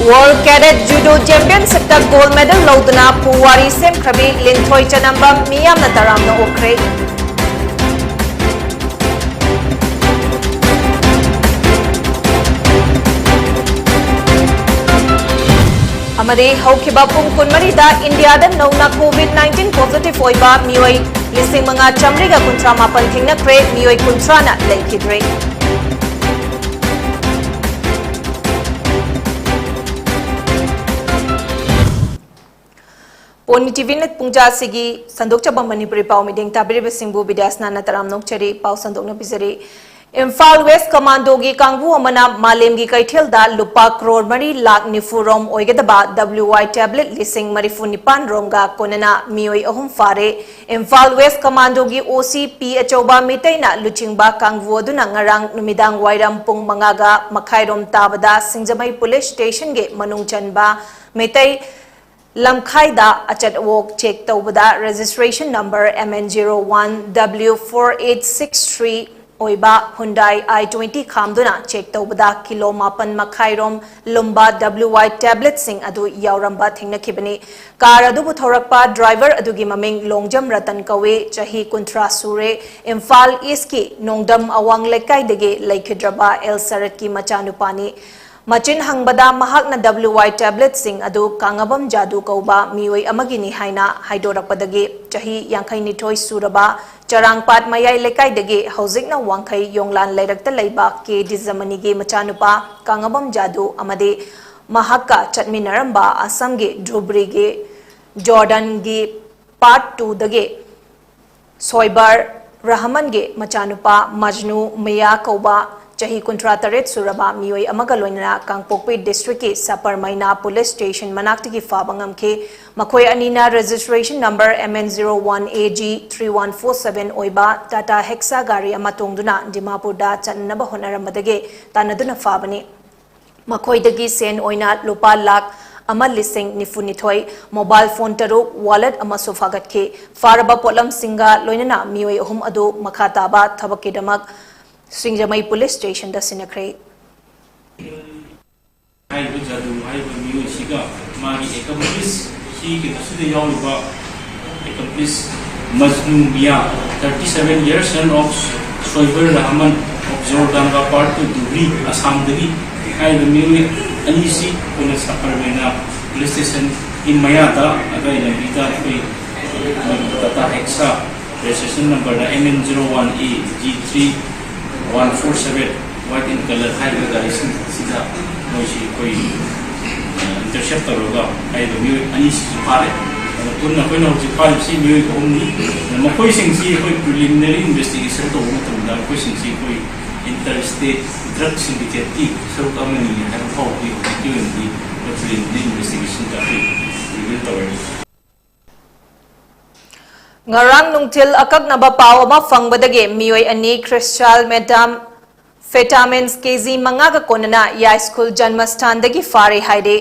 World Cadet Judo Championship da gold medal lauduna puwari semkhrabi linthoi chanamba miyamna taramna okre. Amade haukiba pung kunmari da India da nauna COVID-19 positive oiba miyoi lising mga chamriga kuntra mapan thingna kre miyoi kuntra na laikidre. Poni TV net pungja sigi sandok chaba Manipuri pau miding tabiri besingbu bidyasana na taram nokchari pau sandok na bizari. Imphal West Commando gi kangbu amana malem gi kaithel da lupa crore mari lakh nifurom oigedaba WY tablet lising marifu nipan romga konana mioi ahum fare. Imphal West Commando gi OCP achoba mitaina luchingba kangbu aduna ngarang numidang wairam pung mangaga makhairom tabada singjamai police station ge manung chanba mitai Lamkhaida achat wok check taubada registration number MN01W4863 oiba Hyundai i20 khamduna check taubada kilo mapan makhairom lumba WY tablet sing adu yauramba thingnakhibani car adu buthorakpa driver adugi maming longjam ratan kawe chahi kuntra sure Imphal East ki nongdam awang lekai dege laikhidraba El Sarat ki machanupani Machin hangbada mahakna WY tablet sing adu kangabam jadu kauba mioi amagini haina haidorakpadagi chahi yankai nithoi suraba charangpat mayai lekai dege haujikna wangkhai yonglan lairakta leiba ke dizamani ge machanupa kangabam jadu amade mahakka chatminaramba Assam ge Dhubri ge Jordan ge part 2 dage Soibar Rahman ge machanupa Majnu Maya kauba Chahi kuntra taret suraba mioi amaga loinana Kangpokpi district ki Sapar Maina police station manakti ki fabangam ke makhoi anina registration number MN01AG3147 oiba Tata Hexa gari amatongduna Dimapur da channaba honarambadage tanaduna fabani makhoi dagi sen oina lupa lakh amal lising nifunithoi mobile phone taruk wallet amaso fagat ke faraba polam singa loinana mioi ahum adu makhataba thabakidamak Singjamai police station da sinakre hai bu jadu hai bu miu siga magi accomplice hi ke tasde yauluba accomplice Majnu Mia 37 years son of Soibar Rahman of Jordan ga part to Dhubri Assam dagi hai bu miu anisi puna Sapar Maina police station in Mayata agai lambita koi Tata Hexa registration number MN01AG3 147 white in color high gari sida moishi koi intercept taroga ai do mi ani si pare tunna koi no ji pare si mi ko omni mo koi sing si koi preliminary investigation to mo tumda koi sing si koi interstate drug syndicate ki saru kamani ha ko ki di preliminary investigation ka reveal tawari Ngarang nungtil akak naba pao ma fangbadage mioi ani crystal medam vitamins kg mangaga konana ya school janmastan dagi fare haide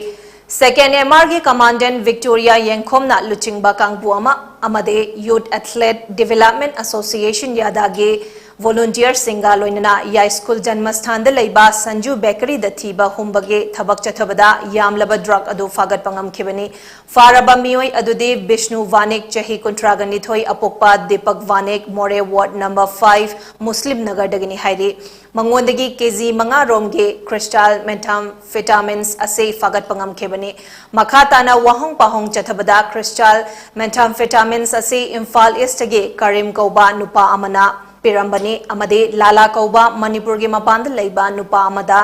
second MR gi commandant Victoria Yengkhomna luchingba kangbu amade youth athlete development association yadage volunteer singa loinana ya school janmastan da leiba Sanju bakery da thiba humbage thabak chathabada yamlaba drug adu fagat pangam khibani faraba mioi adude Vishnu Vanik chahi kontragani thoi apokpa Deepak Vanik More ward number 5 Muslim Nagar dagini haide mangondagi kg manga romge crystal vitamins ase fagat pangam khibani makhatana wahong pahong chathabada crystal vitamins ase Imphal East ge Karim Kauba nupa amana Pirambani amade lala kauba Manipur gi mapand leiba nupa amada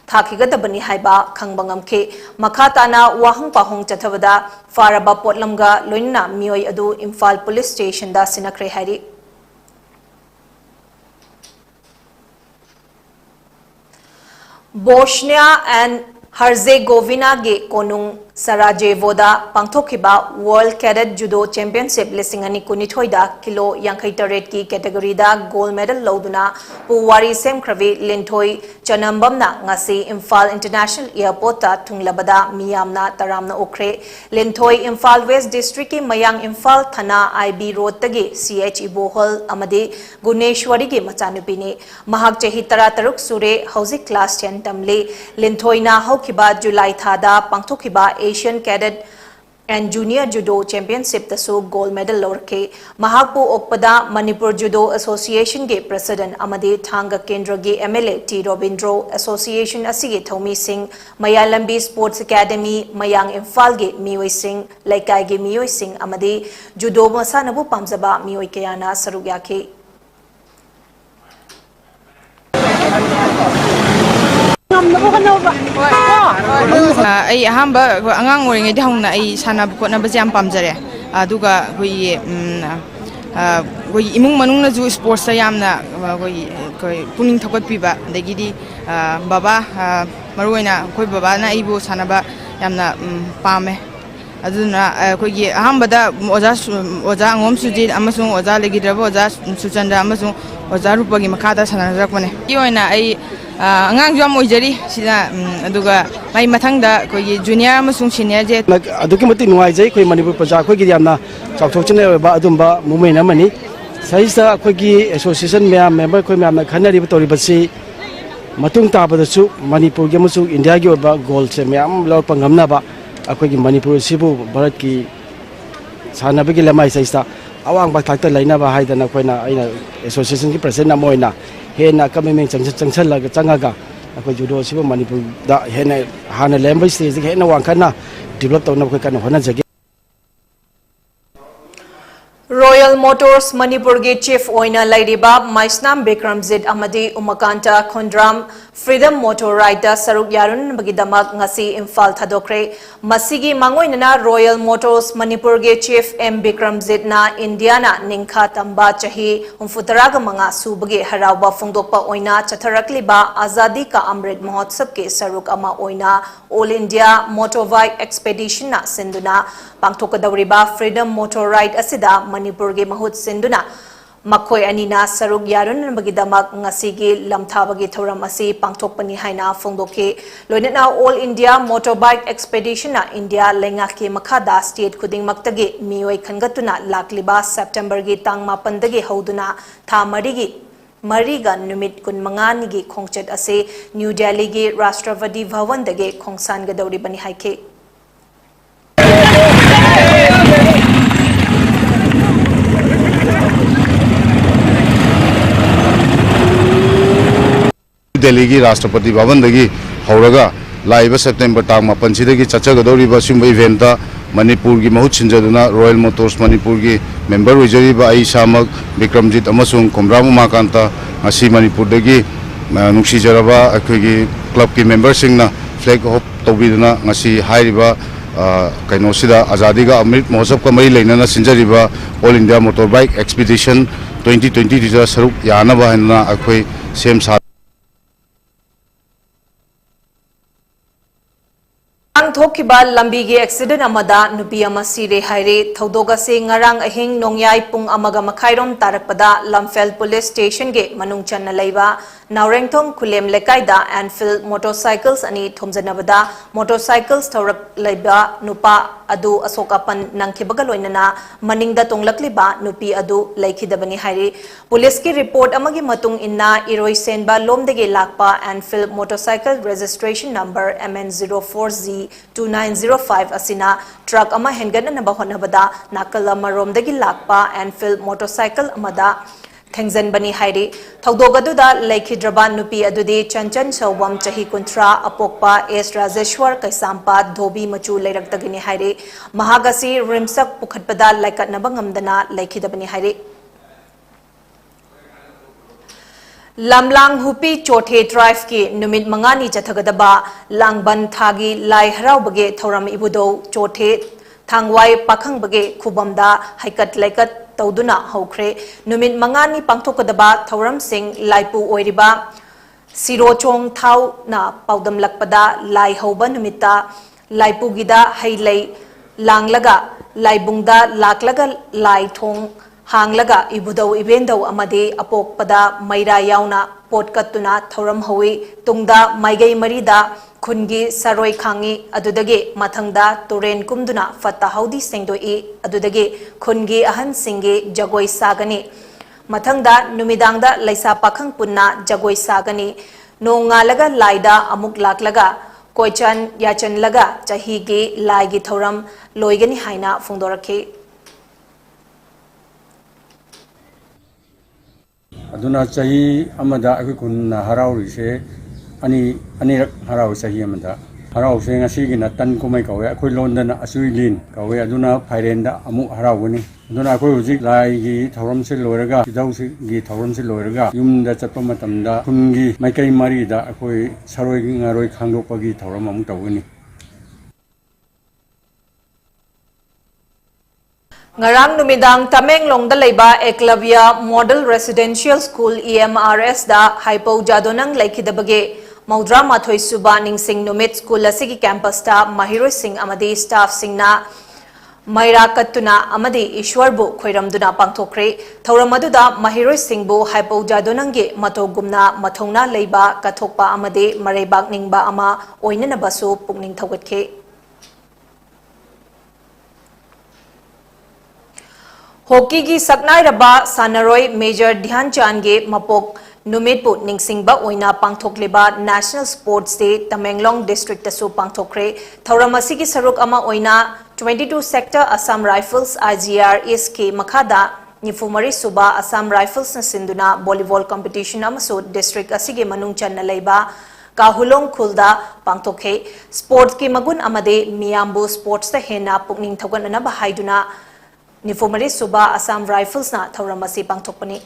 thakigadabani haiba khangbangam ke makhatana wahang pahong chathabada faraba potlamga loinna mioi adu Imphal police station da sinakre hari Bosnia and Herzegovina ge konung Sarajevoda pangthokhiba World Cadet Judo Championship lisingani kunithoida kilo yankai taret ki category da gold medal lauduna puwari semkravi linthoi chanambamna ngasi Imphal International Airport ta thunglabada miyamna taramna okre linthoi Imphal West District ki mayang Imphal Thana IB Road tagi CH Ibohol amadi Guneshwari ki machanupini mahak chahi tarataruk sure hausi class 10 tamle linthoina haukiba July thada pangthokhiba Asian Cadet and Junior Judo Championship tasu gold medal lorke mahakpu okpada Manipur Judo Association ge President amadi Thanga Kendra ge MLA T Robindro Association asige Thomi Singh Mayalambi Sports Academy Mayang Imphal ge Mioi Singh Laikai ge Mioi Singh amadi Judo masanabu pamjaba Mioi kayana saruk yake ai ahamba angang oringai de hongna ai sana khotna ba jam pamjare aduga goi imung manung na ju sports yamna goi puning thokot piba degidi baba maruina koi baba na ibu sana ba yamna pame aduna koi ahamba da oja ngom sujit amasung oja legidraba oja suchandra amasung oja rupagi makada sana rakmane yoina ai angang jam oijari sida aduga mai mathangda koi junior amasung senior je aduki mati nuai jai koi Manipur praja koi gi yamna chawthokchne ba adumba movement amani saisa koi gi association member koi memna khanari tori basi matung ta ba su Manipur gi amasung India gi ba goal se myam lor pangamna ba akoi gi Manipur sibu bharat ki sana ba gi lamai saisa awang ba thakta laina ba haidana koina aina association ki president amoina hena kamemeng changchal la changaga akoi judo sibu Manipur da hena hana lembai stage hena wangkhana develop tawna ko kan hona jage Royal Motors Manipur ge chief oina lairiba Maisnam Bikramjit amadi Umakanta Khondram Freedom Motor Ride saruk yarun bagidamak ngasi Imphal thadokre masigi mangoinana Royal Motors Manipur ge chief M Bikramjit na Indiana ningkha tamba chahi umfutaraga manga subage harauba phongdokpa oina chatharakliba Azadi ka Amrit Mahotsav ke saruk ama oina All India Motorbike Expedition na sinduna pangthokadawriba Freedom Motor Ride asida Manipur ge mahut sinduna Makhoi anina saruk yarun bagidamak ngasigi lamthabagi thoram asi pangthokpani haina phongdoke loinana All India Motorbike Expedition na India lenga ke makhada state khuding maktagi mioi khangatuna lakliba September gi tang 8 dagi hauduna tha mariga numit kun mangani gi khongchet ase New Delhi gi Rashtrapati Bhavan dagi khongsan gadawri bani haike Delhi की Rashtrapati Bhavan दगी हौरगा live September तांग मापन सिदगी चचगदौरिबा Simba event Manipur की महुत सिंजदुना royal Motors Manipur की member ओइजरिबा आई सामक विक्रमजीत अमसुंग कोमराम उमाकांता असी Manipur दगी नुक्सिजरबा अखोगी club की member सिंगना flag hope तौबिदुना ngasi हाइरिबा कइनोसिदा आजादी का अमृत महोत्सव का मई लेना सिंजरिबा ऑल इंडिया मोटरबाइक एक्सपीडिशन 2020 दिजा सरुक यानबा हनना अखोई सेम सा Thokiba lambi ge accident amada nupi ama sire haire thodoga se ngarang ahing nongyai pung amaga makhairom tarakpada Lamphel police station ge manung channa leiba Naurengthong khulem lekaida Anfield motorcycles ani thomjanabada motorcycles thorak leiba nupa adu asokapan nangkhibaga loinana maningda tonglakliba nupi adu leikhidabani haire police ki report amagi matung inna iroi senba lomdege lakpa Anfield motorcycle registration number MN04Z 2905 asina truck ama hengana na bahonabada nakala maromdagi lakpa Anfield motorcycle amada thengjan bani hairi thogdogaduda laikhidraba nupi adudi chanchan sawam chahi kuntra apokpa S Rajeshwar Kaisampa Dhobi machu leiraktagini hairi mahagasi rimsak pukhatpada laikatnaba ngamdana laikhidabani hairi Lamlang Hupi Chothe Drive ki numit mangani chathagadaba Langban Thagi Lai Harau bage Thoram Ibudo Chothe Thangwai Pakhang bage Khubamda Haikat Laikat Tauduna Hokre Numit mangani pangthokadaba Thoram Singh Laipu Oiriba Sirochong Thau na Paudam Lakpada Lai Hoba Numita laipugida hailei langlaga laibungda laklaga lai thong hanglaga ibudau ibendau amade apokpada maira yauna potkatuna thoram hawi tungda maigai marida khungi saroi khangi adudage mathangda turen kumduna fatta haudi sengdoi adudage khungi ahan singe jagoi sagani mathangda numidangda laisa pakhang punna jagoi sagani nongalaga laida amuk laklaga koichan yachan laga chahi ge laigi thoram loigani haina phungdorakhe aduna chahi amada akoi kun harauri se ani harau chahi amada harau se ngasi gi na tan ko mai kawe akoi london asui lin kawe aduna phairenda amu harau gani aduna akoi hujik lai gi thoram se loiraga idau se gi thoram se loiraga yumda chappa matamda khungi maikai mari da akoi saroi gi ngaroi khangdokpagi thoram amu tawgani ngarang numidang Tamenglongda leiba Eklavya Model Residential School EMRS da hypo jadonang laikidabage maudra mathoi suba ningsing numit school asigi campus ta mahiroi sing amadi staff singna maira katuna amadi ishwarbu khoiramduna pangthokre thauramadu da mahiroi singbu hypo jadonangge matogumna mathongna leiba kathokpa amadi mareibak ningba ama oinana basu pukning thogatke Hockey gi saknai raba sanaroi Major Dhyanchandge ge mapok numitpu ningsingba oina pangthokleba National Sports Day Tamenglong District tasu pangthokre thauramasi gi saruk ama oina 22 Sector Assam Rifles IGR SK makhada nifumari suba Assam Rifles na sinduna volleyball competition amasu district asige manung channa leiba kahulong khulda pangthokhe sports ki magun amade miyambu sports ta hena pukning thogan na bahaiduna Nifumari suba Assam Rifles na thauramasi pangthokpani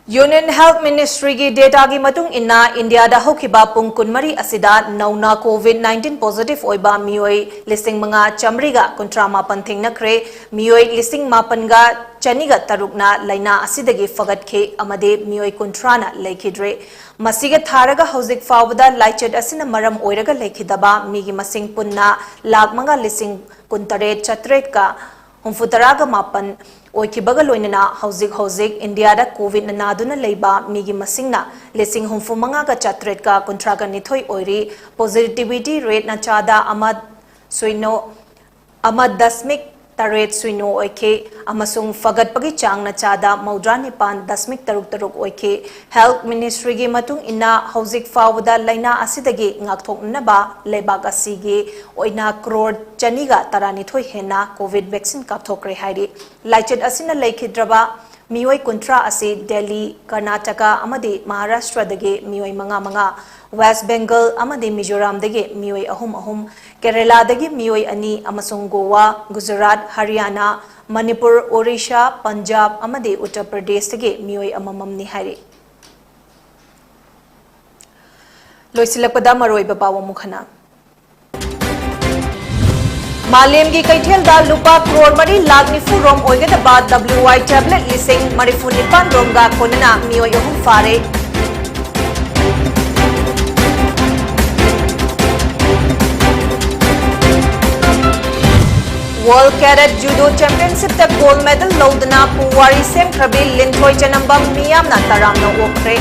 Union Health Ministry gi data gi matung inna India da hokiba pung kunmari asida nauna COVID-19 positive oiba mioi listing manga chamriga kontrama panthing nakre mioi listing mapanga chaniga tarukna laina asidagi fagatke amade mioi kontrana laikidre masiga tharaga hauzik fawda laichet asina maram oiraga laikidaba migi masing punna lag manga listing kuntare chatret ka humfutaraga mapan oikibaga loinana hauzik India da COVID na naduna leiba migi masingna lising humfumanga ga chatret ka kontraga nithoi oiri positivity rate na chada amad dasmik taret suino oike amasung fagat pagi chang na chada maudra nipan dasmik taruk oike Health Ministry gi matung inna hauzik fawda laina asidagi ngakthokna ba lebak asigi oina crore chaniga tarani thoi hena COVID vaccine kapthokre hairi laichet asina laikhidraba mioi kuntra asi Delhi Karnataka amadi Maharashtra dage mioi manga West Bengal amadi Mizoram dage mioi ahum Kerala dagi mioi ani amasung Goa Gujarat Haryana Manipur Odisha Punjab amadi Uttar Pradesh dagi mioi amamamni hari loisilakpada maroi bapawa mukhana Malem gi kaithel da lupa crore mari lag nifu rom oigada ba WY tablet lising marifu nipan rom ga konana mioi ahum fare World Cadet Judo Championship ta gold medal lodna puwari sem khrabi linthoi chanambam miyamna taramna okre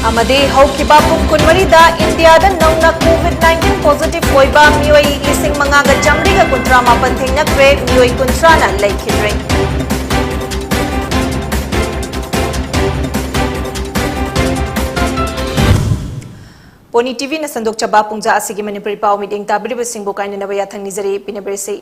amadi haukiba pung kunwari da India da nauna COVID-19 positive oiba mioi lising manga ga jamri ga kuntra mapan thingna kre mioi kuntra na laikhidre Poni TV na sandok chaba pungja asigi Manipuri pau meeting tabri basing bokai na nabaya thang nizari pinabri se